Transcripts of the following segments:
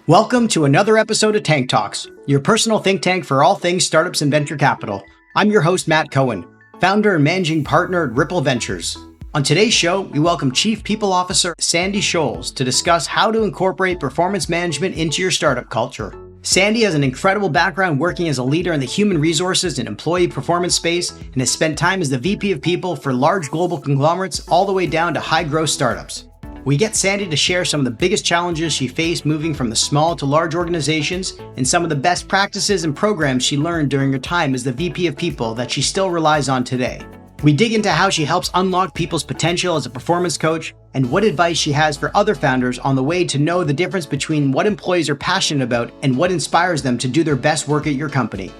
Welcome to another episode of Tank Talks, your personal think tank for all things startups and venture capital. I'm your host, Matt Cohen, founder and managing partner at Ripple Ventures. On today's show, we welcome Chief People Officer Sandy Scholes to discuss how to incorporate performance management into your startup culture. Sandy has an incredible background working as a leader in the human resources and employee performance space and has spent time as the VP of People for large global conglomerates all the way down to high-growth startups. We get Sandy to share some of the biggest challenges she faced moving from the small to large organizations and some of the best practices and programs she learned during her time as the VP of People that she still relies on today. We dig into how she helps unlock people's potential as a performance coach and what advice she has for other founders on the way to know the difference between what employees are passionate about and what inspires them to do their best work at your company.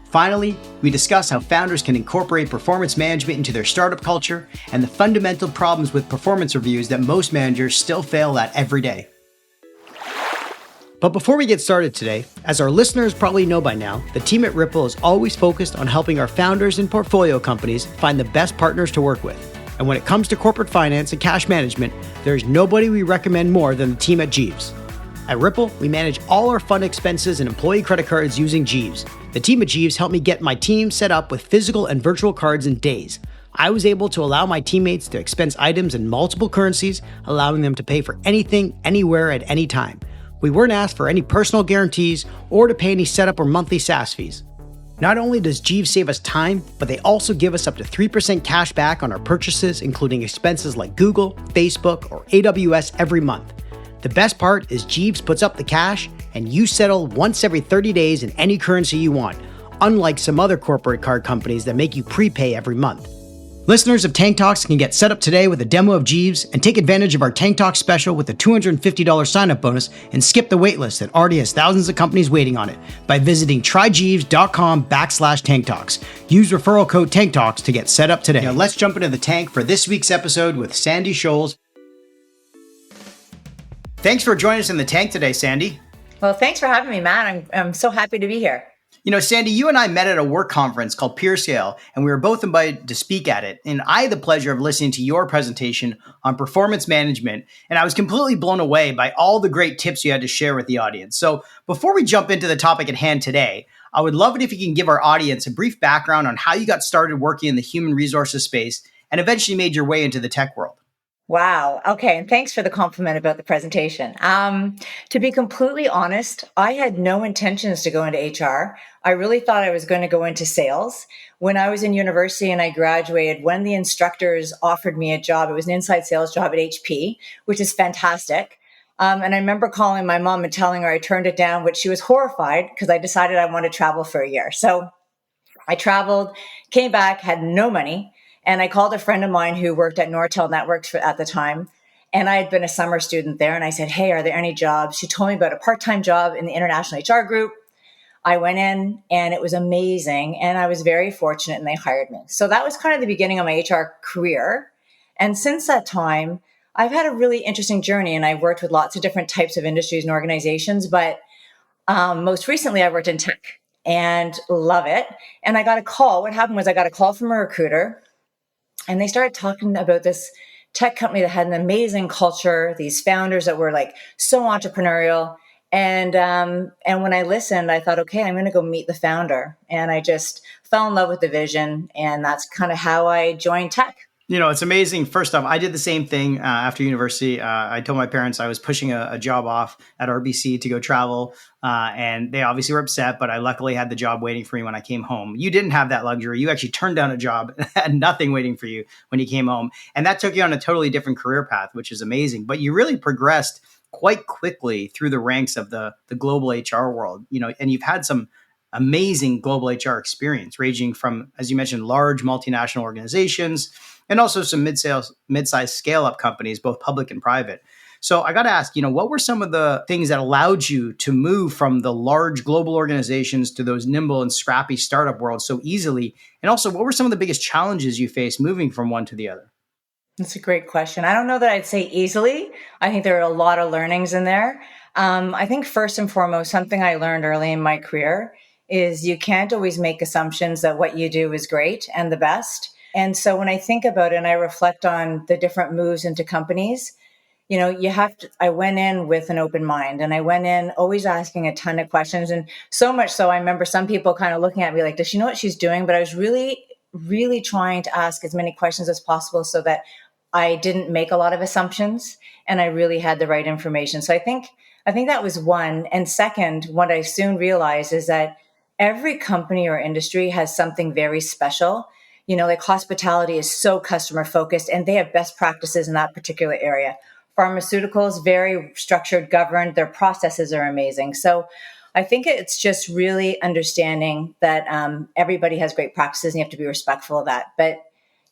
Finally, we discuss how founders can incorporate performance management into their startup culture and the fundamental problems with performance reviews that most managers still fail at every day. But before we get started today, as our listeners probably know by now, the team at Ripple is always focused on helping our founders and portfolio companies find the best partners to work with. And when it comes to corporate finance and cash management, there's nobody we recommend more than the team at Jeeves. At Ripple, we manage all our fund expenses and employee credit cards using Jeeves. The team at Jeeves helped me get my team set up with physical and virtual cards in days. I was able to allow my teammates to expense items in multiple currencies, allowing them to pay for anything, anywhere, at any time. We weren't asked for any personal guarantees or to pay any setup or monthly SaaS fees. Not only does Jeeves save us time, but they also give us up to 3% cash back on our purchases, including expenses like Google, Facebook, or AWS every month. The best part is Jeeves puts up the cash and you settle once every 30 days in any currency you want, unlike some other corporate card companies that make you prepay every month. Listeners of Tank Talks can get set up today with a demo of Jeeves and take advantage of our Tank Talks special with a $250 sign-up bonus and skip the waitlist that already has thousands of companies waiting on it by visiting tryjeeves.com/Tank Talks. Use referral code Tank Talks to get set up today. Now let's jump into the tank for this week's episode with Sandy Scholes. Thanks for joining us in the tank today, Sandy. Well, thanks for having me, Matt. I'm so happy to be here. You know, Sandy, you and I met at a work conference called PeerScale, and we were both invited to speak at it. And I had the pleasure of listening to your presentation on performance management, and I was completely blown away by all the great tips you had to share with the audience. So before we jump into the topic at hand today, I would love it if you can give our audience a brief background on how you got started working in the human resources space and eventually made your way into the tech world. Wow. Okay. And thanks for the compliment about the presentation. To be completely honest, I had no intentions to go into HR. I really thought I was going to go into sales. When I was in university and I graduated, when the instructors offered me a job, it was an inside sales job at HP, which is fantastic. And I remember calling my mom and telling her I turned it down, which she was horrified because I decided I wanted to travel for a year. So I traveled, came back, had no money. And I called a friend of mine who worked at Nortel Networks at the time. And I had been a summer student there. And I said, hey, are there any jobs? She told me about a part-time job in the international HR group. I went in and it was amazing. And I was very fortunate and they hired me. So that was kind of the beginning of my HR career. And since that time, I've had a really interesting journey and I've worked with lots of different types of industries and organizations. But most recently, I worked in tech and love it. And I got a call. What happened was I got a call from a recruiter. And they started talking about this tech company that had an amazing culture, these founders that were like so entrepreneurial. And when I listened, I thought, okay, I'm going to go meet the founder. And I just fell in love with the vision. And that's kind of how I joined tech. You know, it's amazing. First off, I did the same thing after university. I told my parents I was pushing a job off at RBC to go travel. And they obviously were upset, but I luckily had the job waiting for me when I came home. You didn't have that luxury. You actually turned down a job and had nothing waiting for you when you came home. And that took you on a totally different career path, which is amazing. But you really progressed quite quickly through the ranks of the global HR world, you know, and you've had some amazing global HR experience ranging from, as you mentioned, large multinational organizations and also some mid-sized scale-up companies, both public and private. So I got to ask, you know, what were some of the things that allowed you to move from the large global organizations to those nimble and scrappy startup worlds so easily? And also, what were some of the biggest challenges you faced moving from one to the other? That's a great question. I don't know that I'd say easily. I think there are a lot of learnings in there. I think first and foremost, something I learned early in my career is you can't always make assumptions that what you do is great and the best. And so when I think about it and I reflect on the different moves into companies, I went in with an open mind, and I went in always asking a ton of questions. And so much so, I remember some people kind of looking at me like, does she know what she's doing? But I was really, really trying to ask as many questions as possible so that I didn't make a lot of assumptions and I really had the right information. So I think that was one. And second, what I soon realized is that every company or industry has something very special. Like hospitality is so customer focused and they have best practices in that particular area. Pharmaceuticals, very structured, governed, their processes are amazing. So I think it's just really understanding that everybody has great practices and you have to be respectful of that. But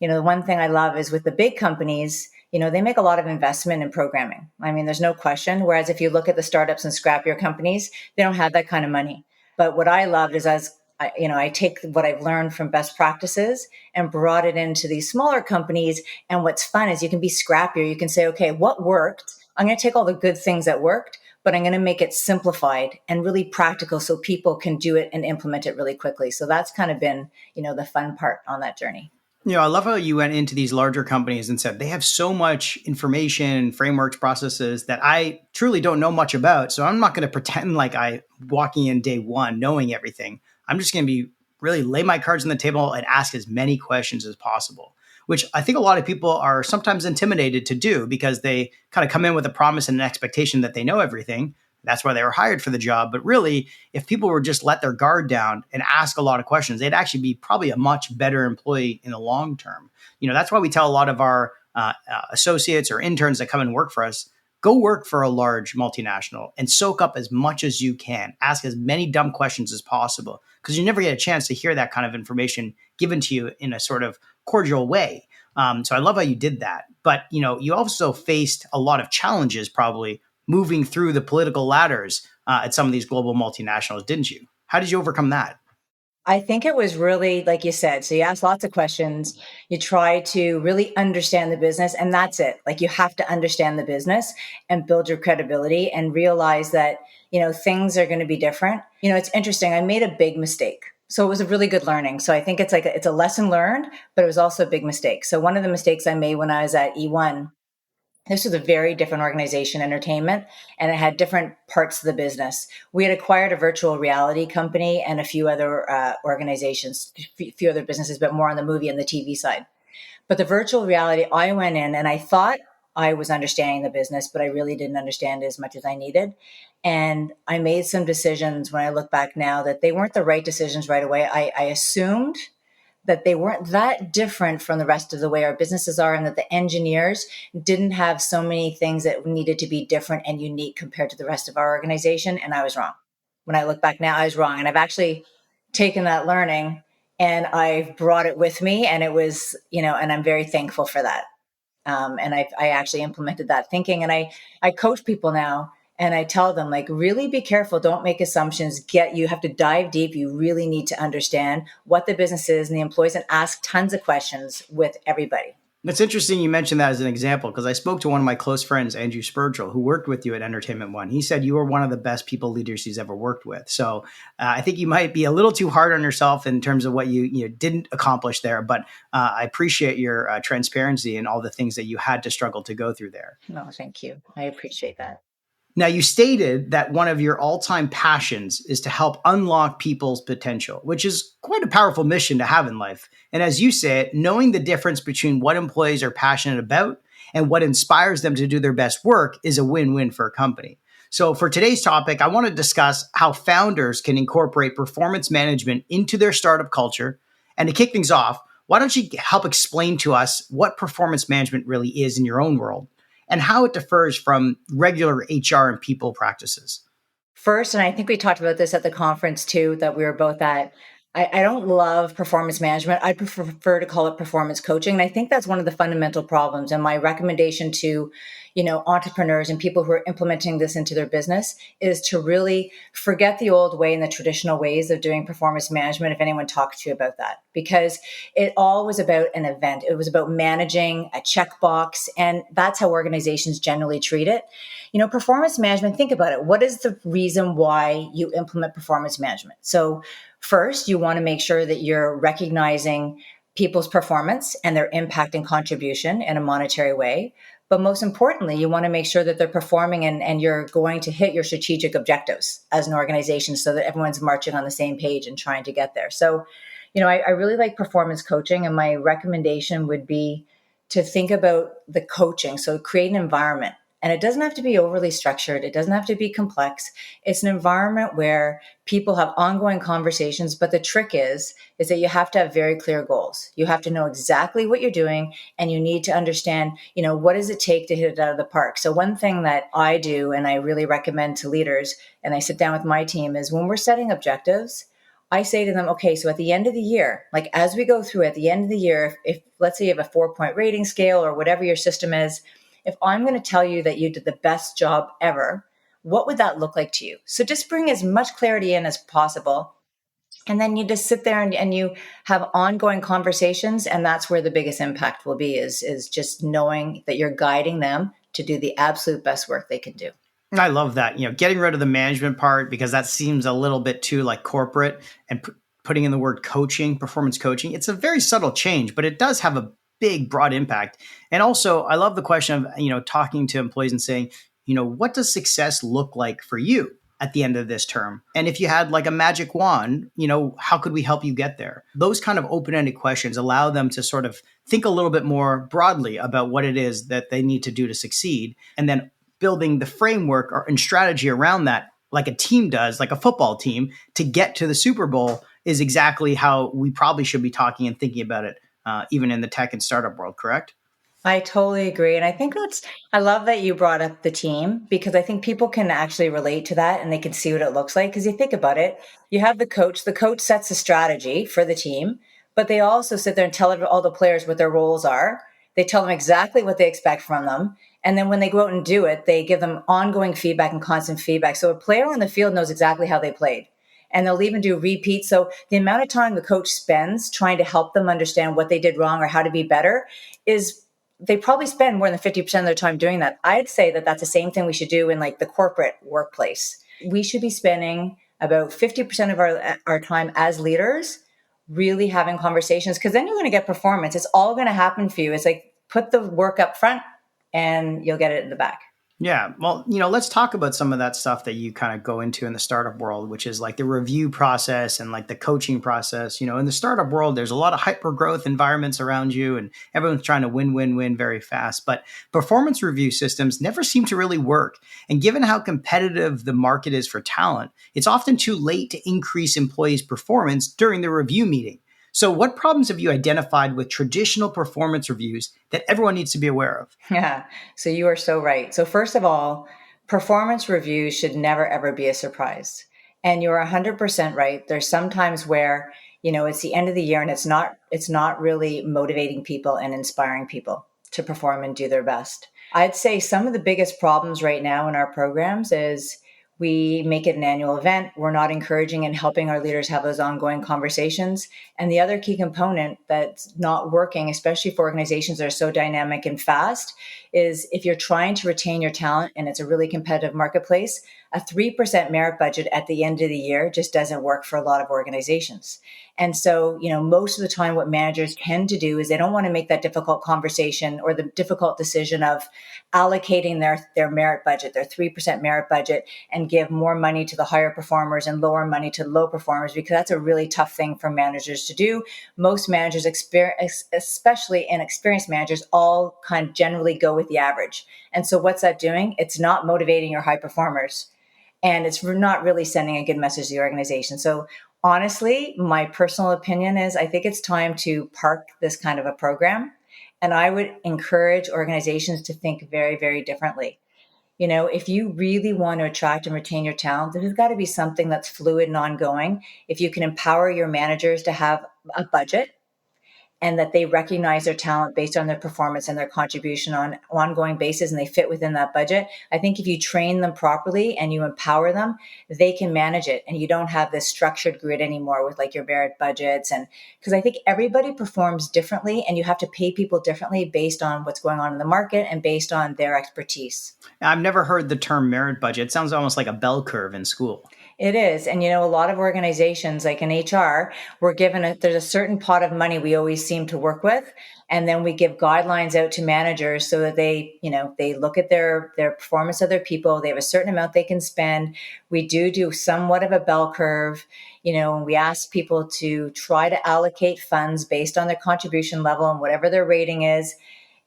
the one thing I love is with the big companies, they make a lot of investment in programming. I mean, there's no question. Whereas if you look at the startups and scrappier companies, they don't have that kind of money. But what I loved is I take what I've learned from best practices and brought it into these smaller companies. And what's fun is you can be scrappier. You can say, okay, what worked? I'm going to take all the good things that worked, but I'm going to make it simplified and really practical so people can do it and implement it really quickly. So that's kind of been, the fun part on that journey. I love how you went into these larger companies and said they have so much information, frameworks, processes that I truly don't know much about. So I'm not going to pretend like I walking in day one knowing everything. I'm just going to be really lay my cards on the table and ask as many questions as possible, which I think a lot of people are sometimes intimidated to do because they kind of come in with a promise and an expectation that they know everything. That's why they were hired for the job. But really, if people were just let their guard down and ask a lot of questions, they'd actually be probably a much better employee in the long term. That's why we tell a lot of our associates or interns that come and work for us, go work for a large multinational and soak up as much as you can. Ask as many dumb questions as possible because you never get a chance to hear that kind of information given to you in a sort of cordial way. So I love how you did that. But, you also faced a lot of challenges probably moving through the political ladders at some of these global multinationals, didn't you? How did you overcome that? I think it was really, like you said, so you ask lots of questions, you try to really understand the business, and that's it. Like you have to understand the business and build your credibility and realize that, things are going to be different. It's interesting. I made a big mistake. So it was a really good learning. So I think it's a lesson learned, but it was also a big mistake. So one of the mistakes I made when I was at E1, this was a very different organization, entertainment, and it had different parts of the business. We had acquired a virtual reality company and a few other organizations, a few other businesses, but more on the movie and the TV side. But the virtual reality, I went in and I thought I was understanding the business, but I really didn't understand it as much as I needed. And I made some decisions when I look back now that they weren't the right decisions right away. I assumed that they weren't that different from the rest of the way our businesses are and that the engineers didn't have so many things that needed to be different and unique compared to the rest of our organization. And I was wrong. When I look back now, I was wrong. And I've actually taken that learning and I've brought it with me. And it was, and I'm very thankful for that. And I actually implemented that thinking. And I coach people now and I tell them, like, really be careful. Don't make assumptions. You have to dive deep. You really need to understand what the business is and the employees and ask tons of questions with everybody. It's interesting you mentioned that as an example because I spoke to one of my close friends, Andrew Spurgill, who worked with you at Entertainment One. He said you were one of the best people leaders he's ever worked with. So I think you might be a little too hard on yourself in terms of what you didn't accomplish there. But I appreciate your transparency and all the things that you had to struggle to go through there. No, thank you. I appreciate that. Now, you stated that one of your all-time passions is to help unlock people's potential, which is quite a powerful mission to have in life. And as you say it, knowing the difference between what employees are passionate about and what inspires them to do their best work is a win-win for a company. So for today's topic, I want to discuss how founders can incorporate performance management into their startup culture. And to kick things off, why don't you help explain to us what performance management really is in your own world? And how it differs from regular HR and people practices. First, and I think we talked about this at the conference too, that we were both at, I don't love performance management. I prefer to call it performance coaching. And I think that's one of the fundamental problems. And my recommendation to, entrepreneurs and people who are implementing this into their business is to really forget the old way and the traditional ways of doing performance management if anyone talks to you about that. Because it all was about an event. It was about managing a checkbox. And that's how organizations generally treat it. Performance management, think about it. What is the reason why you implement performance management? So first, you want to make sure that you're recognizing people's performance and their impact and contribution in a monetary way. But most importantly, you want to make sure that they're performing and you're going to hit your strategic objectives as an organization so that everyone's marching on the same page and trying to get there. So, I really like performance coaching, and my recommendation would be to think about the coaching. So create an environment. And it doesn't have to be overly structured. It doesn't have to be complex. It's an environment where people have ongoing conversations. But the trick is that you have to have very clear goals. You have to know exactly what you're doing, and you need to understand, what does it take to hit it out of the park? So one thing that I do, and I really recommend to leaders, and I sit down with my team, is when we're setting objectives, I say to them, okay, so at the end of the year, like as we go through at the end of the year, if let's say you have a 4-point rating scale or whatever your system is, if I'm going to tell you that you did the best job ever, what would that look like to you? So just bring as much clarity in as possible. And then you just sit there and you have ongoing conversations. And that's where the biggest impact will be is just knowing that you're guiding them to do the absolute best work they can do. I love that, getting rid of the management part, because that seems a little bit too like corporate, and putting in the word coaching, performance coaching. It's a very subtle change, but it does have a big, broad impact. And also, I love the question of, talking to employees and saying, what does success look like for you at the end of this term? And if you had like a magic wand, how could we help you get there? Those kind of open-ended questions allow them to sort of think a little bit more broadly about what it is that they need to do to succeed. And then building the framework and strategy around that, like a team does, like a football team, to get to the Super Bowl, is exactly how we probably should be talking and thinking about it, even in the tech and startup world, correct? I totally agree. And I love that you brought up the team, because I think people can actually relate to that and they can see what it looks like. Because you think about it, you have the coach sets the strategy for the team, but they also sit there and tell all the players what their roles are. They tell them exactly what they expect from them. And then when they go out and do it, they give them ongoing feedback and constant feedback. So a player on the field knows exactly how they played. And they'll even do repeats. So the amount of time the coach spends trying to help them understand what they did wrong or how to be better is, they probably spend more than 50% of their time doing that. I'd say that that's the same thing we should do in like the corporate workplace. We should be spending about 50% of our time as leaders really having conversations, because then you're going to get performance. It's all going to happen for you. It's like, put the work up front and you'll get it in the back. Yeah. Well, let's talk about some of that stuff that you kind of go into in the startup world, which is like the review process and like the coaching process. In the startup world, there's a lot of hyper growth environments around you, and everyone's trying to win very fast. But performance review systems never seem to really work. And given how competitive the market is for talent, it's often too late to increase employees' performance during the review meeting. So what problems have you identified with traditional performance reviews that everyone needs to be aware of? Yeah. So you are so right. So first of all, performance reviews should never, ever be a surprise. And you're 100% right. There's some times where, it's the end of the year and it's not really motivating people and inspiring people to perform and do their best. I'd say some of the biggest problems right now in our programs is we make it an annual event. We're not encouraging and helping our leaders have those ongoing conversations. And the other key component that's not working, especially for organizations that are so dynamic and fast, is if you're trying to retain your talent and it's a really competitive marketplace, a 3% merit budget at the end of the year just doesn't work for a lot of organizations. And so, most of the time what managers tend to do is they don't want to make that difficult conversation or the difficult decision of allocating their merit budget, their 3% merit budget, and give more money to the higher performers and lower money to low performers, because that's a really tough thing for managers to do. Most managers, especially inexperienced managers, all kind of generally go with the average. And so what's that doing? It's not motivating your high performers. And it's not really sending a good message to the organization. So honestly, my personal opinion is I think it's time to park this kind of a program. And I would encourage organizations to think very, very differently. If you really want to attract and retain your talent, there's got to be something that's fluid and ongoing. If you can empower your managers to have a budget, and that they recognize their talent based on their performance and their contribution on an ongoing basis, and they fit within that budget. I think if you train them properly and you empower them, they can manage it. And you don't have this structured grid anymore with like your merit budgets. And because I think everybody performs differently, and you have to pay people differently based on what's going on in the market and based on their expertise. I've never heard the term merit budget. It sounds almost like a bell curve in school. It is. And a lot of organizations like in HR, there's a certain pot of money we always seem to work with. And then we give guidelines out to managers so that they look at their performance of their people. They have a certain amount they can spend. We do somewhat of a bell curve, and we ask people to try to allocate funds based on their contribution level and whatever their rating is.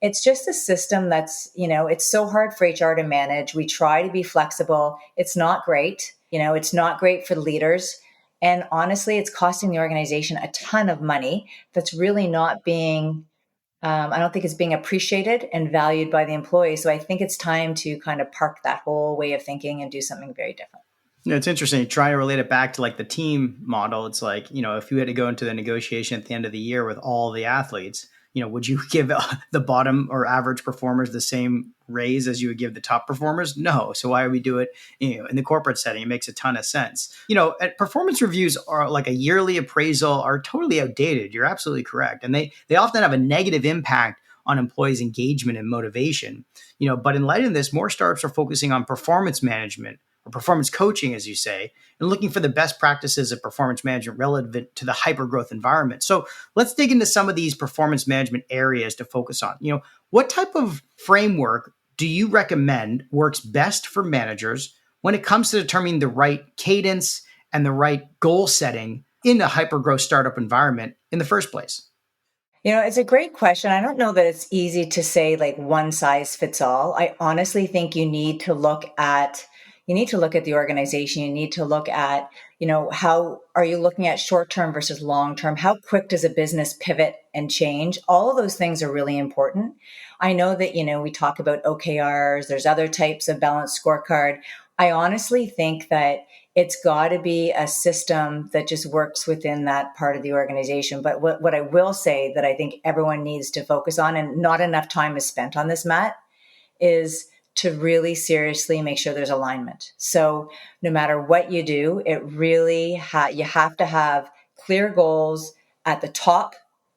It's just a system it's so hard for HR to manage. We try to be flexible. It's not great. It's not great for the leaders. And honestly, it's costing the organization a ton of money that's really not being, I don't think it's being appreciated and valued by the employees. So I think it's time to kind of park that whole way of thinking and do something very different. It's interesting. Try to relate it back to like the team model. It's like, if you had to go into the negotiation at the end of the year with all the athletes, would you give the bottom or average performers the same raise as you would give the top performers? No. So why would we do it, in the corporate setting? It makes a ton of sense. Performance reviews are like a yearly appraisal are totally outdated. You're absolutely correct. And they often have a negative impact on employees' engagement and motivation. But in light of this, more startups are focusing on performance management or performance coaching, as you say, and looking for the best practices of performance management relevant to the hyper-growth environment. So let's dig into some of these performance management areas to focus on. What type of framework do you recommend works best for managers when it comes to determining the right cadence and the right goal setting in a hyper-growth startup environment in the first place? It's a great question. I don't know that it's easy to say like one size fits all. I honestly think you need to look at the organization. You need to look at, how are you looking at short term versus long term? How quick does a business pivot and change? All of those things are really important. I know that, we talk about OKRs, there's other types of balanced scorecard. I honestly think that it's got to be a system that just works within that part of the organization. But what I will say that I think everyone needs to focus on, and not enough time is spent on this, Matt, is to really seriously make sure there's alignment. So no matter what you do, it really you have to have clear goals at the top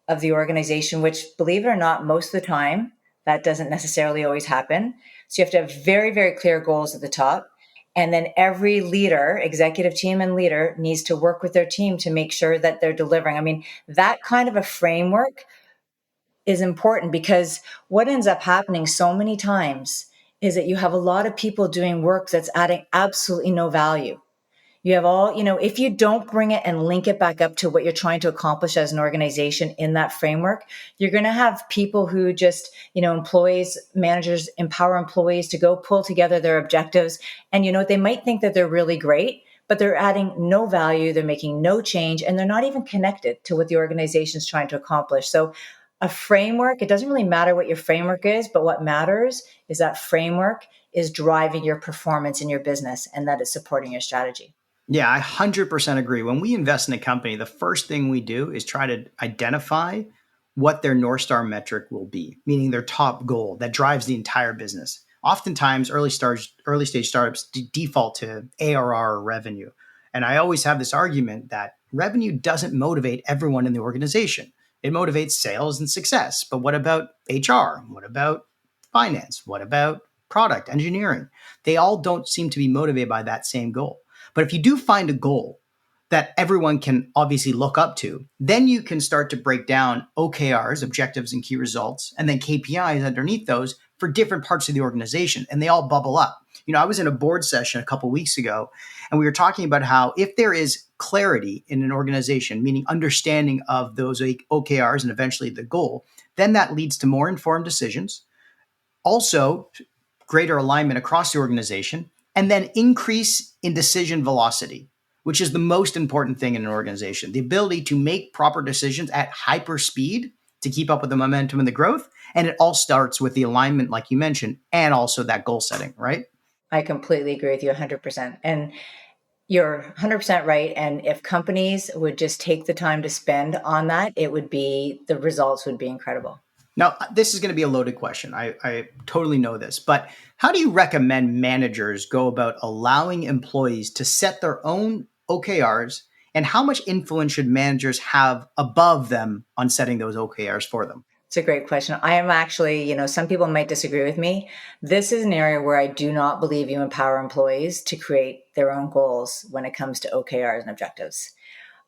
of the organization, which, believe it or not, most of the time that doesn't necessarily always happen. So you have to have very, very clear goals at the top. And then every leader, executive team and leader, needs to work with their team to make sure that they're delivering. I mean, that kind of a framework is important, because what ends up happening so many times is that you have a lot of people doing work that's adding absolutely no value. You have if you don't bring it and link it back up to what you're trying to accomplish as an organization in that framework, you're going to have people who just, employees, managers empower employees to go pull together their objectives. And, they might think that they're really great, but they're adding no value. They're making no change, and they're not even connected to what the organization is trying to accomplish. So a framework, it doesn't really matter what your framework is, but what matters is that framework is driving your performance in your business and that it's supporting your strategy. Yeah, I 100% agree. When we invest in a company, the first thing we do is try to identify what their North Star metric will be, meaning their top goal that drives the entire business. Oftentimes, early stage startups default to ARR or revenue. And I always have this argument that revenue doesn't motivate everyone in the organization. It motivates sales and success. But what about HR? What about finance? What about product engineering? They all don't seem to be motivated by that same goal. But if you do find a goal that everyone can obviously look up to, then you can start to break down OKRs, objectives and key results, and then KPIs underneath those for different parts of the organization, and they all bubble up. I was in a board session a couple of weeks ago, and we were talking about how if there is clarity in an organization, meaning understanding of those OKRs and eventually the goal, then that leads to more informed decisions, also greater alignment across the organization, and then increase in decision velocity, which is the most important thing in an organization. The ability to make proper decisions at hyper speed to keep up with the momentum and the growth. And it all starts with the alignment, like you mentioned, and also that goal setting, right? I completely agree with you 100%. And you're 100% right. And if companies would just take the time to spend on that, the results would be incredible. Now, this is going to be a loaded question. I totally know this, but how do you recommend managers go about allowing employees to set their own OKRs, and how much influence should managers have above them on setting those OKRs for them? It's a great question. I am actually, some people might disagree with me. This is an area where I do not believe you empower employees to create their own goals when it comes to OKRs and objectives.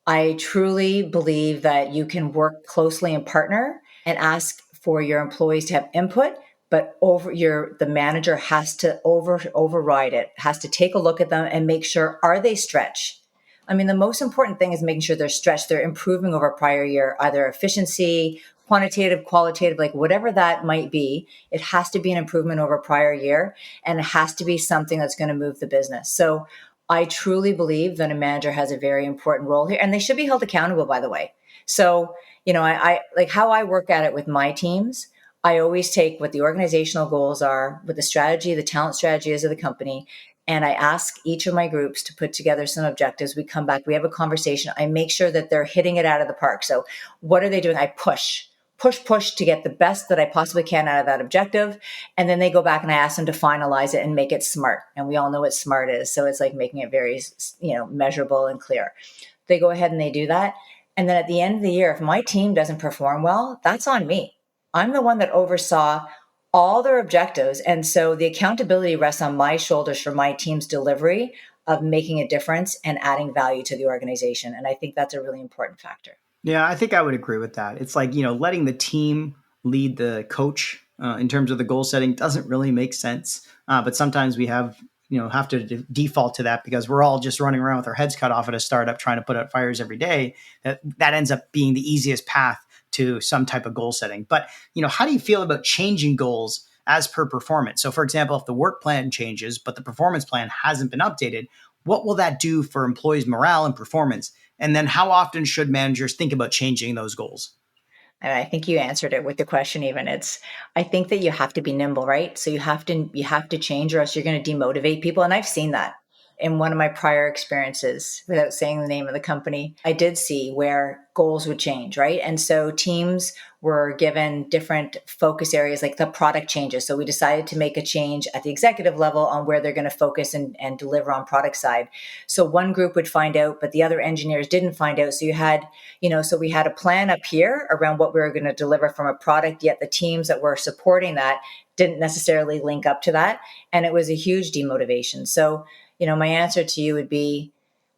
I truly believe that you can work closely and partner and ask for your employees to have input, but the manager has to override it, has to take a look at them and make sure, are they stretched? I mean, the most important thing is making sure they're stretched, they're improving over prior year, either efficiency, quantitative, qualitative, like whatever that might be. It has to be an improvement over prior year, and it has to be something that's going to move the business. So I truly believe that a manager has a very important role here, and they should be held accountable, by the way. So, I like how I work at it with my teams. I always take what the organizational goals are, what the strategy, the talent strategy is of the company, and I ask each of my groups to put together some objectives. We come back, we have a conversation. I make sure that they're hitting it out of the park. So what are they doing? I push to get the best that I possibly can out of that objective. And then they go back and I ask them to finalize it and make it SMART. And we all know what SMART is. So it's like making it very, measurable and clear. They go ahead and they do that. And then at the end of the year, if my team doesn't perform well, that's on me. I'm the one that oversaw all their objectives. And so the accountability rests on my shoulders for my team's delivery of making a difference and adding value to the organization. And I think that's a really important factor. Yeah, I think I would agree with that. It's like, letting the team lead the coach in terms of the goal setting doesn't really make sense. But sometimes we have to default to that because we're all just running around with our heads cut off at a startup trying to put out fires every day. That ends up being the easiest path to some type of goal setting. But, how do you feel about changing goals as per performance? So for example, if the work plan changes, but the performance plan hasn't been updated, what will that do for employees' morale and performance? And then how often should managers think about changing those goals? And I think you answered it with the question even. I think that you have to be nimble, right? So you have to change or else you're going to demotivate people. And I've seen that in one of my prior experiences, without saying the name of the company. I did see where goals would change, right? And so teams were given different focus areas, like the product changes. So we decided to make a change at the executive level on where they're going to focus and deliver on product side. So one group would find out, but the other engineers didn't find out. So so we had a plan up here around what we were going to deliver from a product, yet the teams that were supporting that didn't necessarily link up to that. And it was a huge demotivation. So, my answer to you would be,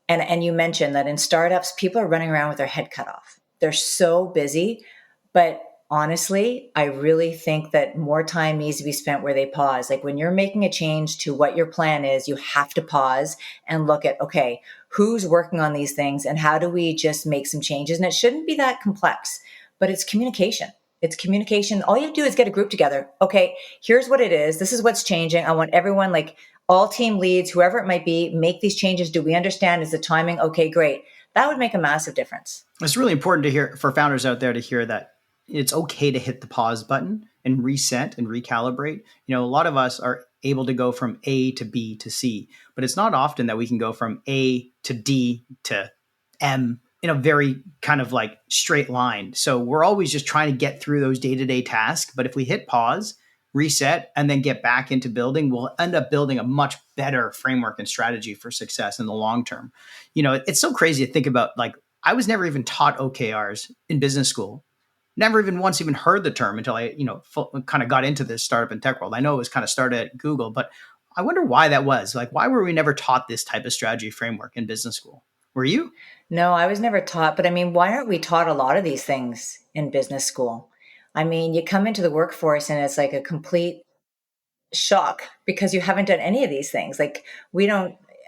and you mentioned that in startups, people are running around with their head cut off. They're so busy. But honestly, I really think that more time needs to be spent where they pause. Like when you're making a change to what your plan is, you have to pause and look at, okay, who's working on these things and how do we just make some changes? And it shouldn't be that complex, but it's communication. It's communication. All you have to do is get a group together. Okay, here's what it is. This is what's changing. I want everyone, like all team leads, whoever it might be, make these changes. Do we understand? Is the timing okay? Great. That would make a massive difference. It's really important to hear for founders out there to hear that it's okay to hit the pause button and reset and recalibrate. A lot of us are able to go from A to B to C, but it's not often that we can go from A to D to M in a very kind of like straight line. So we're always just trying to get through those day-to-day tasks. But if we hit pause, reset, and then get back into building, we'll end up building a much better framework and strategy for success in the long term. It's so crazy to think about. Like, I was never even taught OKRs in business school. Never even once even heard the term until I, kind of got into this startup and tech world. I know it was kind of started at Google, but I wonder why that was. Like, why were we never taught this type of strategy framework in business school? Were you? No, I was never taught, but I mean, why aren't we taught a lot of these things in business school? I mean, you come into the workforce and it's like a complete shock because you haven't done any of these things. Like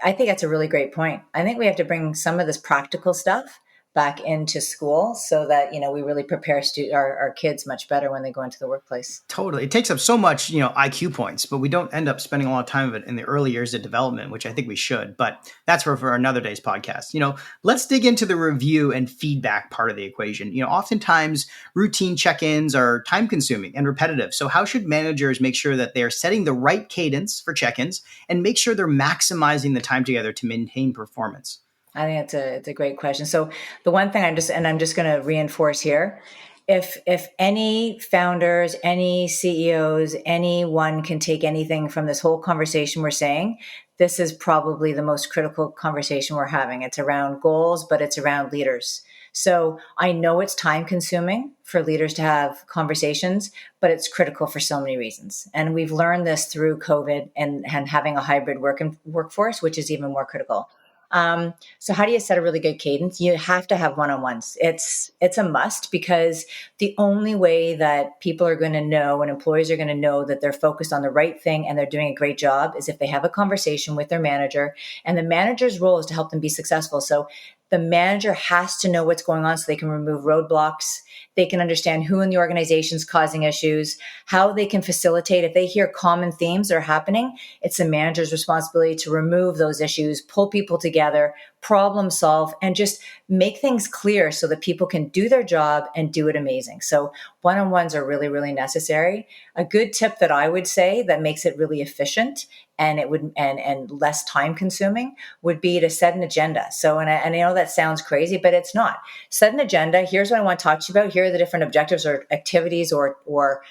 I think that's a really great point. I think we have to bring some of this practical stuff back into school so that, we really prepare our kids much better when they go into the workplace. Totally. It takes up so much, IQ points, but we don't end up spending a lot of time of it in the early years of development, which I think we should. But that's for another day's podcast. Let's dig into the review and feedback part of the equation. Oftentimes routine check-ins are time consuming and repetitive. So how should managers make sure that they're setting the right cadence for check-ins and make sure they're maximizing the time together to maintain performance? I think it's a great question. So the one thing I'm just going to reinforce here, if any founders, any CEOs, anyone can take anything from this whole conversation we're saying, this is probably the most critical conversation we're having. It's around goals, but it's around leaders. So I know it's time consuming for leaders to have conversations, but it's critical for so many reasons. And we've learned this through COVID and having a hybrid workforce, which is even more critical. So how do you set a really good cadence? You have to have one-on-ones. It's a must, because the only way that people are going to know and employees are going to know that they're focused on the right thing and they're doing a great job is if they have a conversation with their manager, and the manager's role is to help them be successful. So the manager has to know what's going on so they can remove roadblocks. They can understand who in the organization is causing issues, how they can facilitate. If they hear common themes that are happening, it's the manager's responsibility to remove those issues, pull people together, problem solve, and just make things clear so that people can do their job and do it amazing. So one-on-ones are really, really necessary. A good tip that I would say that makes it really efficient and it would and less time consuming would be to set an agenda. So and I know that sounds crazy, but it's not. Set an agenda. Here's what I want to talk to you about. Here are the different objectives or activities or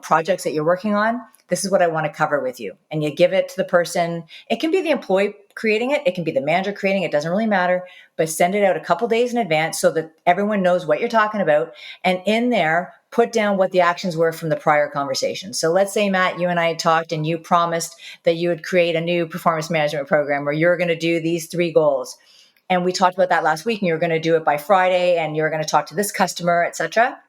projects that you're working on. This is what I want to cover with you. And you give it to the person. It can be the employee creating it. It can be the manager creating it. It doesn't really matter, but send it out a couple days in advance so that everyone knows what you're talking about. And in there, put down what the actions were from the prior conversation. So let's say, Matt, you and I talked and you promised that you would create a new performance management program where you're going to do these 3 goals. And we talked about that last week and you were going to do it by Friday and you're going to talk to this customer, et cetera.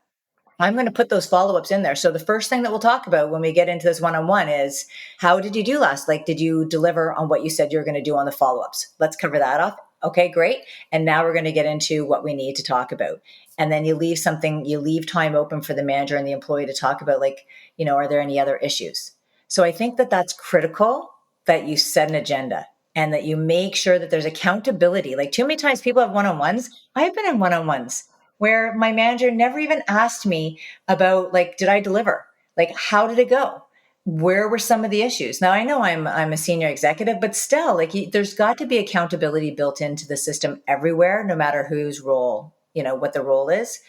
I'm going to put those follow-ups in there. So the first thing that we'll talk about when we get into this one-on-one is, how did you do last? Like, did you deliver on what you said you were going to do on the follow-ups? Let's cover that off. Okay, great. And now we're going to get into what we need to talk about. And then you leave time open for the manager and the employee to talk about, like, are there any other issues? So I think that that's critical, that you set an agenda and that you make sure that there's accountability. Like, too many times people have one-on-ones. I've been in one-on-ones where my manager never even asked me about, like, did I deliver? Like, how did it go? Where were some of the issues? Now, I know I'm a senior executive, but still, like, there's got to be accountability built into the system everywhere, no matter whose role, what the role is.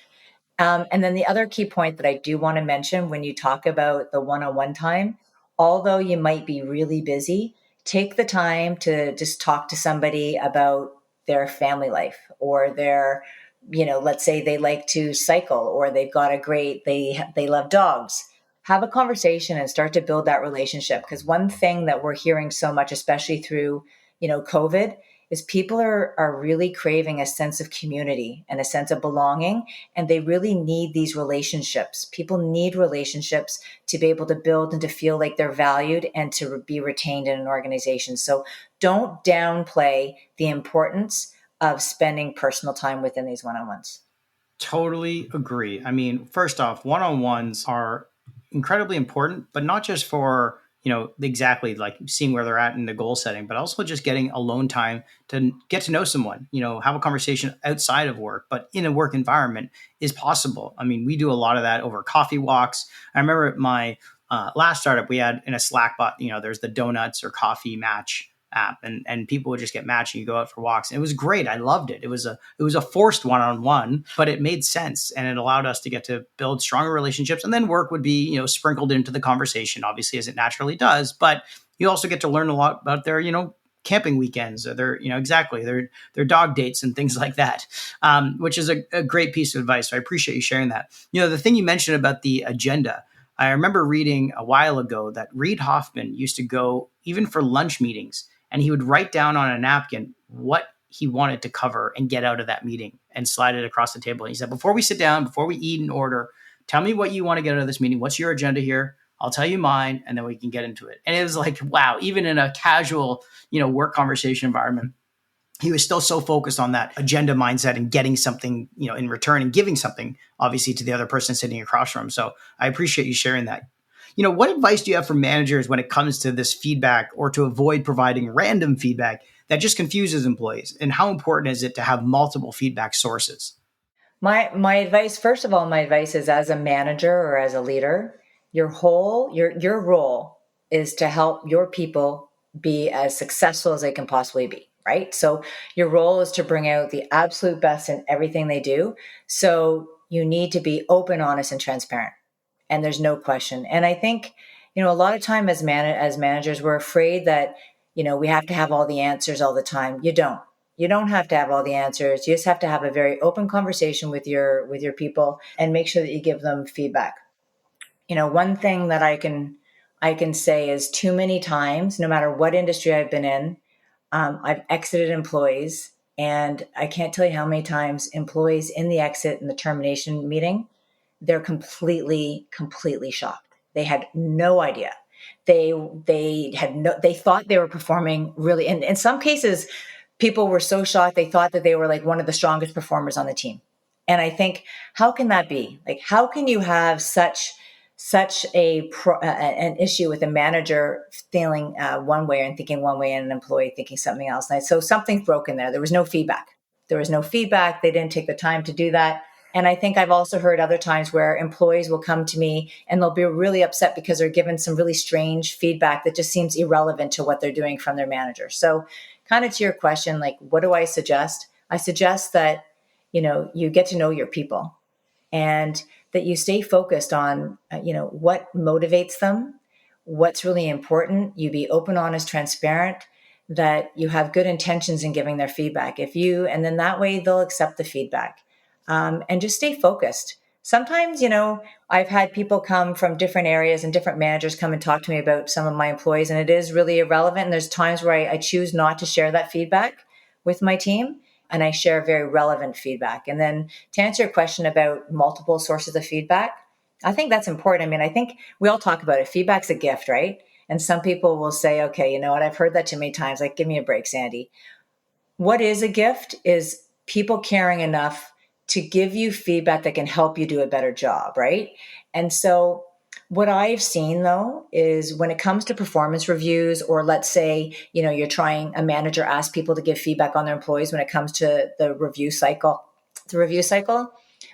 And then the other key point that I do want to mention when you talk about the one-on-one time, although you might be really busy, take the time to just talk to somebody about their family life or their, let's say they like to cycle or they've got they love dogs. Have a conversation and start to build that relationship. Because one thing that we're hearing so much, especially through, COVID, is people are really craving a sense of community and a sense of belonging. And they really need these relationships. People need relationships to be able to build and to feel like they're valued and to be retained in an organization. So don't downplay the importance of spending personal time within these one-on-ones. Totally agree. I mean, first off, one-on-ones are incredibly important, but not just for, exactly like seeing where they're at in the goal setting, but also just getting alone time to get to know someone, have a conversation outside of work, but in a work environment is possible. I mean, we do a lot of that over coffee walks. I remember at my last startup, we had in a Slack bot, there's the donuts or coffee match app, and people would just get matched and you go out for walks. And it was great. I loved it. It was a forced one-on-one, but it made sense and it allowed us to get to build stronger relationships. And then work would be, sprinkled into the conversation, obviously, as it naturally does. But you also get to learn a lot about their, camping weekends or their dog dates and things like that, which is a great piece of advice. So I appreciate you sharing that. The thing you mentioned about the agenda, I remember reading a while ago that Reid Hoffman used to go even for lunch meetings, and he would write down on a napkin what he wanted to cover and get out of that meeting and slide it across the table. And he said, before we sit down, before we eat and order, tell me what you want to get out of this meeting. What's your agenda here? I'll tell you mine, and then we can get into it. And it was like, wow, even in a casual, work conversation environment, he was still so focused on that agenda mindset and getting something, in return and giving something, obviously, to the other person sitting across from him. So I appreciate you sharing that. What advice do you have for managers when it comes to this feedback or to avoid providing random feedback that just confuses employees? And how important is it to have multiple feedback sources? My advice, first of all, my advice is, as a manager or as a leader, your role is to help your people be as successful as they can possibly be, right? So your role is to bring out the absolute best in everything they do. So you need to be open, honest, and transparent. And there's no question. And I think, a lot of time as managers, we're afraid that, we have to have all the answers all the time. You don't. You don't have to have all the answers. You just have to have a very open conversation with your people and make sure that you give them feedback. One thing that I can say is too many times, no matter what industry I've been in, I've exited employees, and I can't tell you how many times employees in the exit and the termination meeting, they're completely shocked. They had no idea. They thought they were performing really, and in some cases, people were so shocked they thought that they were like one of the strongest performers on the team. And I think, how can that be? Like, how can you have such an issue with a manager feeling one way and thinking one way, and an employee thinking something else? And so something's broken there. There was no feedback. They didn't take the time to do that. And I think I've also heard other times where employees will come to me and they'll be really upset because they're given some really strange feedback that just seems irrelevant to what they're doing from their manager. So, kind of to your question, like, what do I suggest? I suggest that, you get to know your people, and that you stay focused on, what motivates them, what's really important. You be open, honest, transparent, that you have good intentions in giving their feedback. And then that way they'll accept the feedback, and just stay focused. Sometimes, I've had people come from different areas and different managers come and talk to me about some of my employees, and it is really irrelevant. And there's times where I choose not to share that feedback with my team, and I share very relevant feedback. And then to answer your question about multiple sources of feedback, I think that's important. I mean, I think we all talk about it. Feedback's a gift, right? And some people will say, okay, you know what? I've heard that too many times. Like, give me a break, Sandy. What is a gift is people caring enough to give you feedback that can help you do a better job, right? And so what I've seen though is when it comes to performance reviews, or let's say, a manager asks people to give feedback on their employees when it comes to the review cycle,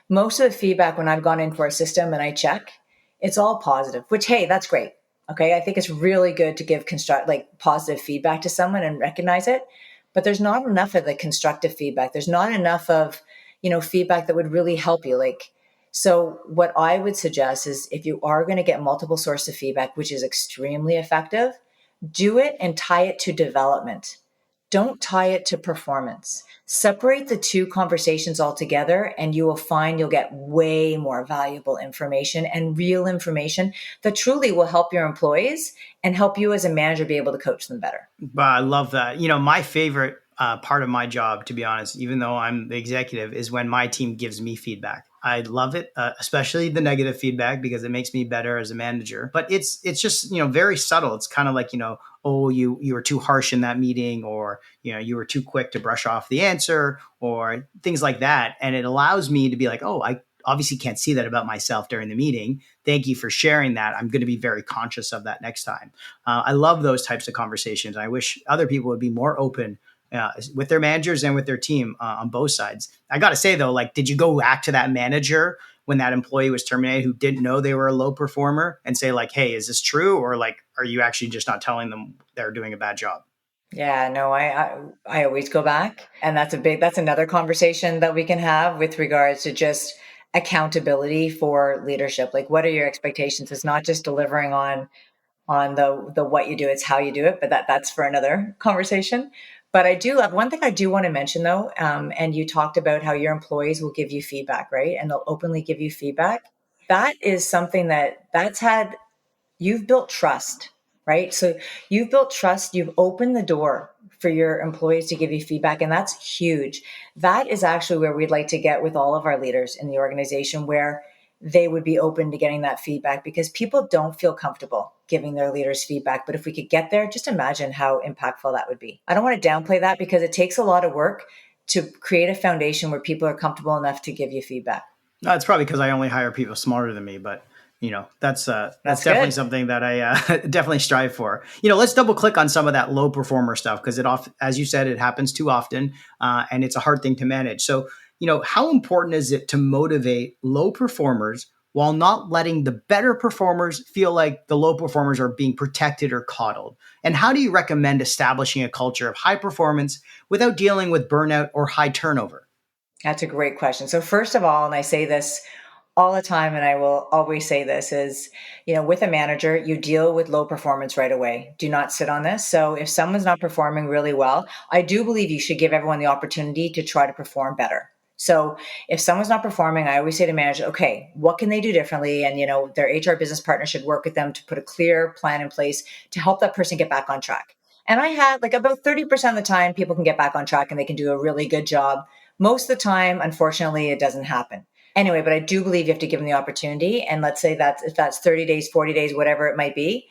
most of the feedback when I've gone into our system and I check, it's all positive, which, hey, that's great. Okay. I think it's really good to give positive feedback to someone and recognize it, but there's not enough of the constructive feedback. There's not enough of, feedback that would really help you. So what I would suggest is, if you are going to get multiple sources of feedback, which is extremely effective, do it and tie it to development. Don't tie it to performance. Separate the two conversations altogether, and you will find you'll get way more valuable information and real information that truly will help your employees and help you as a manager be able to coach them better. But I love that. My favorite part of my job, to be honest, even though I'm the executive, is when my team gives me feedback. I love it, especially the negative feedback, because it makes me better as a manager. But it's just, very subtle. It's kind of like, oh, you were too harsh in that meeting, or, you were too quick to brush off the answer, or things like that. And it allows me to be like, oh, I obviously can't see that about myself during the meeting. Thank you for sharing that. I'm going to be very conscious of that next time. I love those types of conversations. I wish other people would be more open with their managers and with their team on both sides. I got to say, though, did you go back to that manager when that employee was terminated who didn't know they were a low performer and say, hey, is this true? Or are you actually just not telling them they're doing a bad job? Yeah, no, I always go back. And that's another conversation that we can have with regards to just accountability for leadership. Like, what are your expectations? It's not just delivering on the what you do, it's how you do it. But that's for another conversation. But I do have one thing I do want to mention though, and you talked about how your employees will give you feedback, right? And they'll openly give you feedback. That is something you've built trust, right? So you've built trust, you've opened the door for your employees to give you feedback, and that's huge. That is actually where we'd like to get with all of our leaders in the organization, where they would be open to getting that feedback, because people don't feel comfortable giving their leaders feedback. But if we could get there, just imagine how impactful that would be. I don't want to downplay that, because it takes a lot of work to create a foundation where people are comfortable enough to give you feedback. No, it's probably because I only hire people smarter than me, but that's definitely good. something that I definitely strive for. Let's double click on some of that low performer stuff, because as you said, it happens too often, and it's a hard thing to manage. So, how important is it to motivate low performers while not letting the better performers feel like the low performers are being protected or coddled? And how do you recommend establishing a culture of high performance without dealing with burnout or high turnover? That's a great question. So first of all, and I say this all the time, and I will always say this is, with a manager, you deal with low performance right away. Do not sit on this. So if someone's not performing really well, I do believe you should give everyone the opportunity to try to perform better. So if someone's not performing, I always say to managers, okay, what can they do differently? And their HR business partner should work with them to put a clear plan in place to help that person get back on track. And I had like about 30% of the time people can get back on track and they can do a really good job. Most of the time, unfortunately, it doesn't happen. Anyway, but I do believe you have to give them the opportunity. And let's say that if that's 30 days, 40 days, whatever it might be.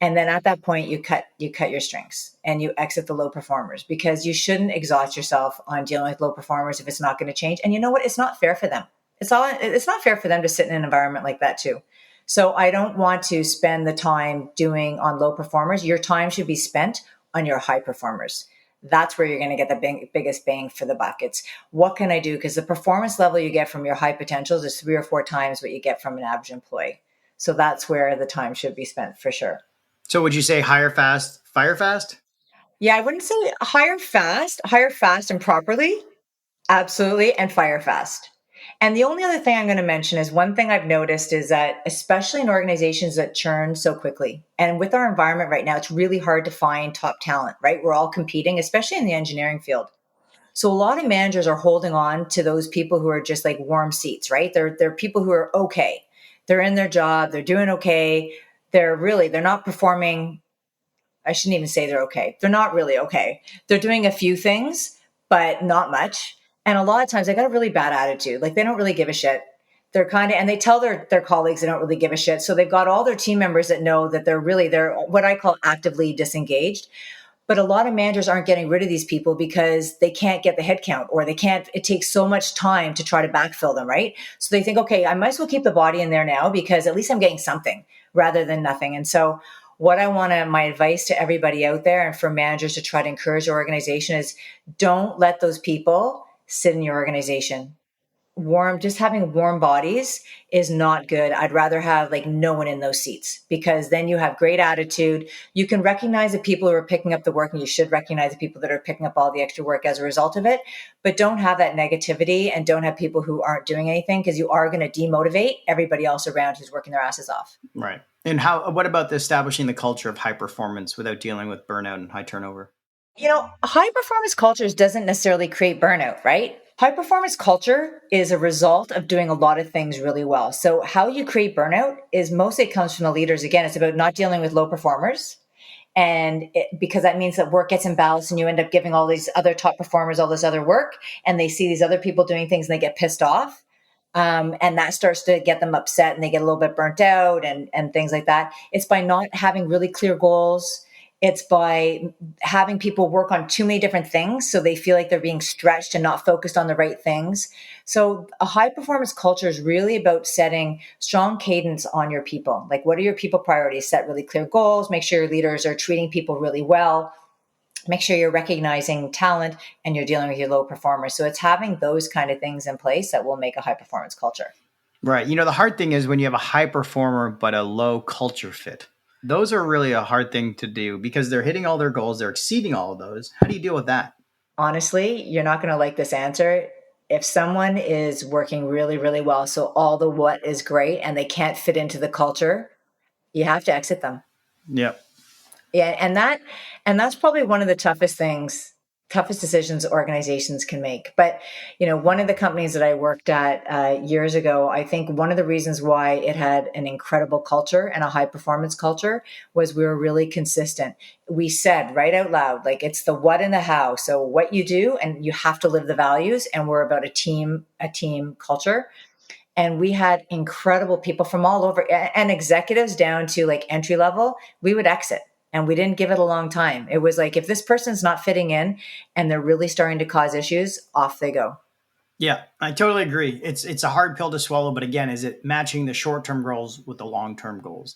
And then at that point, you cut your strings and you exit the low performers, because you shouldn't exhaust yourself on dealing with low performers if it's not going to change. And you know what? It's not fair for them. It's not fair for them to sit in an environment like that too. So I don't want to spend the time doing on low performers. Your time should be spent on your high performers. That's where you're going to get the biggest bang for the buck. It's what can I do? Because the performance level you get from your high potentials is 3 or 4 times what you get from an average employee. So that's where the time should be spent for sure. So would you say hire fast, fire fast? Yeah, I wouldn't say hire fast and properly. Absolutely. And fire fast. And the only other thing I'm going to mention is one thing I've noticed is that, especially in organizations that churn so quickly, and with our environment right now, it's really hard to find top talent, right? We're all competing, especially in the engineering field. So a lot of managers are holding on to those people who are just like warm seats, right? They're people who are okay. They're in their job. They're doing okay. They're not performing. I shouldn't even say they're okay. They're not really okay. They're doing a few things, but not much. And a lot of times they got a really bad attitude. Like they don't really give a shit. And they tell their colleagues they don't really give a shit. So they've got all their team members that know that they're what I call actively disengaged. But a lot of managers aren't getting rid of these people because they can't get the headcount, or it takes so much time to try to backfill them, right? So they think, okay, I might as well keep the body in there now because at least I'm getting something rather than nothing. And so my advice to everybody out there and for managers to try to encourage your organization is, don't let those people sit in your organization. Just having warm bodies is not good. I'd rather have like no one in those seats, because then you have great attitude. You can recognize the people who are picking up the work, and you should recognize the people that are picking up all the extra work as a result of it. But don't have that negativity and don't have people who aren't doing anything, because you are going to demotivate everybody else around who's working their asses off. Right. And what about establishing the culture of high performance without dealing with burnout and high turnover? High performance cultures doesn't necessarily create burnout, right? High performance culture is a result of doing a lot of things really well. So how you create burnout is mostly comes from the leaders. Again, it's about not dealing with low performers. Because that means that work gets imbalanced and you end up giving all these other top performers all this other work, and they see these other people doing things and they get pissed off. And that starts to get them upset and they get a little bit burnt out and things like that. It's by not having really clear goals. It's by having people work on too many different things, so they feel like they're being stretched and not focused on the right things. So a high performance culture is really about setting strong cadence on your people. Like, what are your people priorities? Set really clear goals. Make sure your leaders are treating people really well. Make sure you're recognizing talent and you're dealing with your low performers. So it's having those kind of things in place that will make a high performance culture. Right. The hard thing is when you have a high performer, but a low culture fit. Those are really a hard thing to do because they're hitting all their goals. They're exceeding all of those. How do you deal with that? Honestly, you're not going to like this answer. If someone is working really, really well, so all the what is great and they can't fit into the culture, you have to exit them. Yep. Yeah, and that's probably one of the toughest decisions organizations can make. But one of the companies that I worked at years ago, I think one of the reasons why it had an incredible culture and a high performance culture was we were really consistent. We said right out loud, like, it's the what and the how. So what you do, and you have to live the values. And we're about a team culture. And we had incredible people from all over, and executives down to like entry level. We would exit. And we didn't give it a long time. It was like, if this person's not fitting in and they're really starting to cause issues, off they go. Yeah, I totally agree. It's a hard pill to swallow, but again, is it matching the short-term goals with the long-term goals?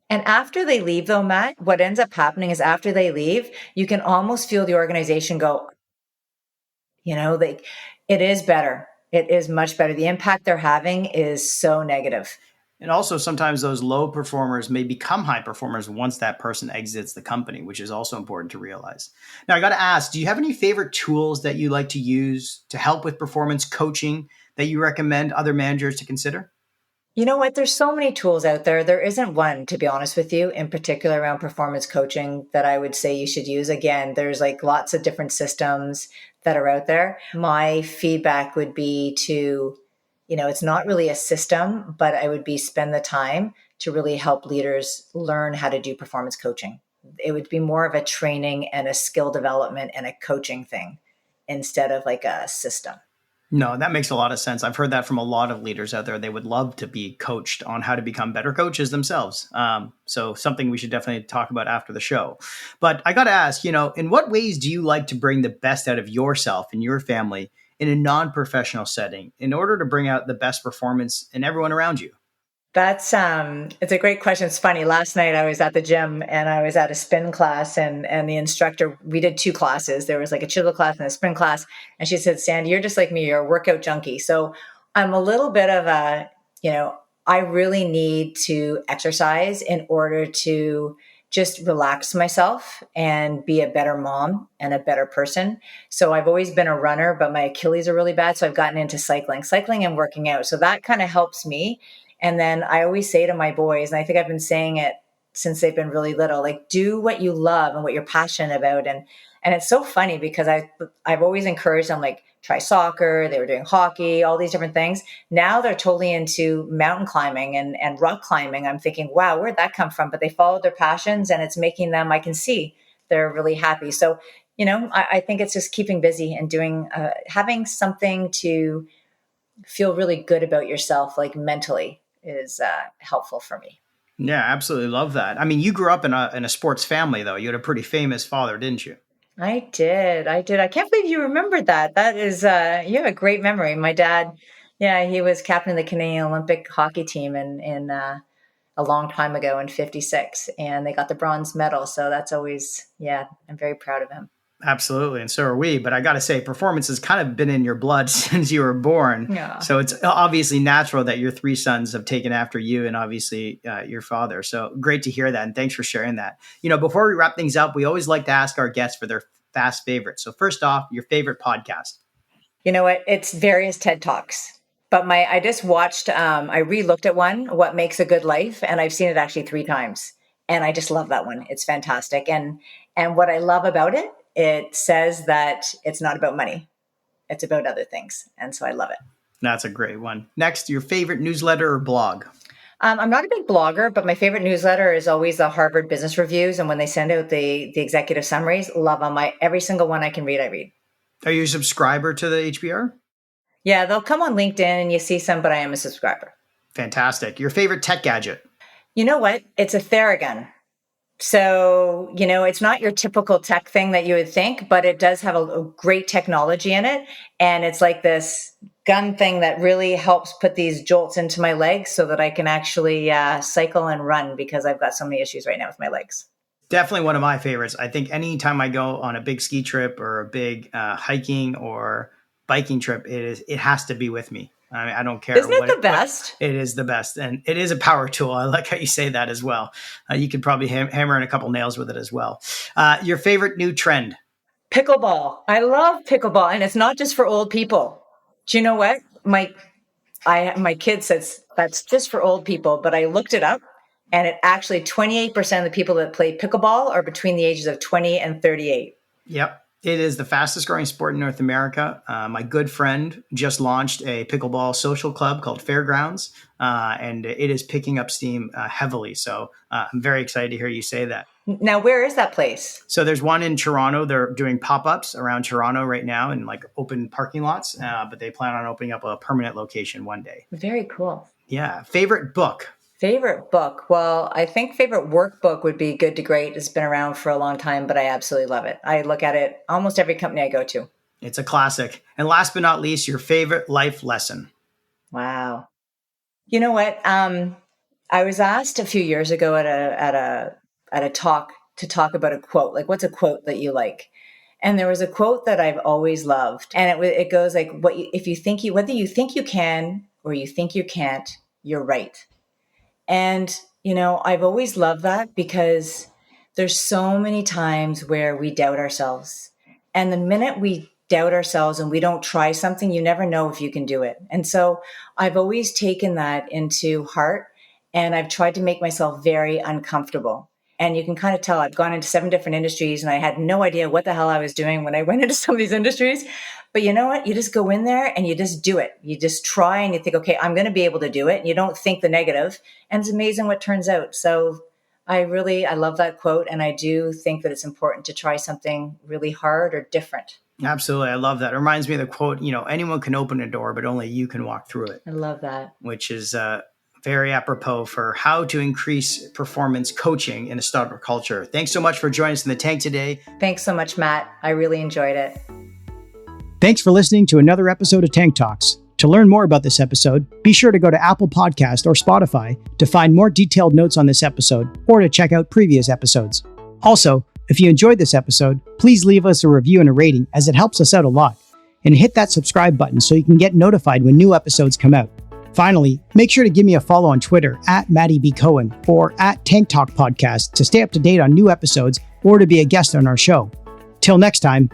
And after they leave though, Matt, what ends up happening is after they leave, you can almost feel the organization go, like, it is better. It is much better. The impact they're having is so negative. And also sometimes those low performers may become high performers once that person exits the company, which is also important to realize. Now, I got to ask, do you have any favorite tools that you like to use to help with performance coaching that you recommend other managers to consider? You know what? There's so many tools out there. There isn't one, to be honest with you, in particular around performance coaching that I would say you should use. Again, there's like lots of different systems that are out there. My feedback would be to, it's not really a system, but I would be spend the time to really help leaders learn how to do performance coaching. It would be more of a training and a skill development and a coaching thing instead of like a system. No, that makes a lot of sense. I've heard that from a lot of leaders out there. They would love to be coached on how to become better coaches themselves. So something we should definitely talk about after the show. But I got to ask, in what ways do you like to bring the best out of yourself and your family in a non-professional setting in order to bring out the best performance in everyone around you? That's it's a great question. It's funny. Last night I was at the gym and I was at a spin class and the instructor, we did two classes. There was like a chisel class and a spin class. And she said, Sandy, you're just like me, you're a workout junkie. So I'm a little bit of a, I really need to exercise in order to just relax myself and be a better mom and a better person. So I've always been a runner, but my Achilles are really bad. So I've gotten into cycling and working out. So that kind of helps me. And then I always say to my boys, and I think I've been saying it since they've been really little, like do what you love and what you're passionate about. And it's so funny because I've always encouraged them, like try soccer, they were doing hockey, all these different things. Now they're totally into mountain climbing and rock climbing. I'm thinking, wow, where'd that come from? But they followed their passions and it's making them, I can see they're really happy. So, I think it's just keeping busy and doing, having something to feel really good about yourself, like mentally, is helpful for me. Yeah, absolutely love that. I mean, you grew up in a sports family, though. You had a pretty famous father, didn't you? I did. I can't believe you remembered that. That is, you have a great memory. My dad, yeah, he was captain of the Canadian Olympic hockey team in a long time ago in '56, and they got the bronze medal. So that's always, yeah, I'm very proud of him. Absolutely. And so are we. But I got to say, performance has kind of been in your blood since you were born. Yeah. So it's obviously natural that your three sons have taken after you and obviously your father. So great to hear that. And thanks for sharing that. Before we wrap things up, we always like to ask our guests for their fast favorites. So first off, your favorite podcast. You know what? It's various TED Talks. But I just watched, I re-looked at one, What Makes a Good Life, and I've seen it actually 3 times. And I just love that one. It's fantastic. And what I love about it, it says that it's not about money. It's about other things. And so I love it. That's a great one. Next, your favorite newsletter or blog. I'm not a big blogger, but my favorite newsletter is always the Harvard Business Reviews. And when they send out the executive summaries, love them. Every single one I can read, I read. Are you a subscriber to the HBR? Yeah, they'll come on LinkedIn and you see some, but I am a subscriber. Fantastic. Your favorite tech gadget? You know what? It's a Theragun. So, it's not your typical tech thing that you would think, but it does have a great technology in it. And it's like this gun thing that really helps put these jolts into my legs so that I can actually cycle and run because I've got so many issues right now with my legs. Definitely one of my favorites. I think anytime I go on a big ski trip or a big hiking or biking trip, it has to be with me. I mean, I don't care. Isn't it the best? It is the best. And it is a power tool. I like how you say that as well. You could probably hammer in a couple nails with it as well. Your favorite new trend? Pickleball. I love pickleball. And it's not just for old people. Do you know what? My kid says that's just for old people, but I looked it up and it actually 28% of the people that play pickleball are between the ages of 20 and 38. Yep. It is the fastest growing sport in North America. My good friend just launched a pickleball social club called Fairgrounds, and it is picking up steam heavily. So I'm very excited to hear you say that. Now, where is that place? So there's one in Toronto. They're doing pop-ups around Toronto right now in like open parking lots, but they plan on opening up a permanent location one day. Very cool. Yeah. Favorite book? Favorite book? Well, I think favorite workbook would be Good to Great. It's been around for a long time, but I absolutely love it. I look at it almost every company I go to. It's a classic. And last but not least, your favorite life lesson. Wow. You know what? I was asked a few years ago at a talk to talk about a quote. Like, what's a quote that you like? And there was a quote that I've always loved, and it goes like, whether you think you can or you think you can't, you're right. And, I've always loved that because there's so many times where we doubt ourselves. And the minute we doubt ourselves and we don't try something, you never know if you can do it. And so I've always taken that into heart, and I've tried to make myself very uncomfortable. And you can kind of tell I've gone into 7 different industries and I had no idea what the hell I was doing when I went into some of these industries. But you know what? You just go in there and you just do it. You just try and you think, okay, I'm going to be able to do it. And you don't think the negative. And it's amazing what turns out. So I love that quote. And I do think that it's important to try something really hard or different. Absolutely. I love that. It reminds me of the quote, anyone can open a door, but only you can walk through it. I love that. Which is very apropos for how to increase performance coaching in a startup culture. Thanks so much for joining us in the tank today. Thanks so much, Matt. I really enjoyed it. Thanks for listening to another episode of Tank Talks. To learn more about this episode, be sure to go to Apple Podcast or Spotify to find more detailed notes on this episode or to check out previous episodes. Also, if you enjoyed this episode, please leave us a review and a rating as it helps us out a lot. And hit that subscribe button so you can get notified when new episodes come out. Finally, make sure to give me a follow on Twitter @MattyBCohen or @Tank Talk Podcast to stay up to date on new episodes or to be a guest on our show. Till next time,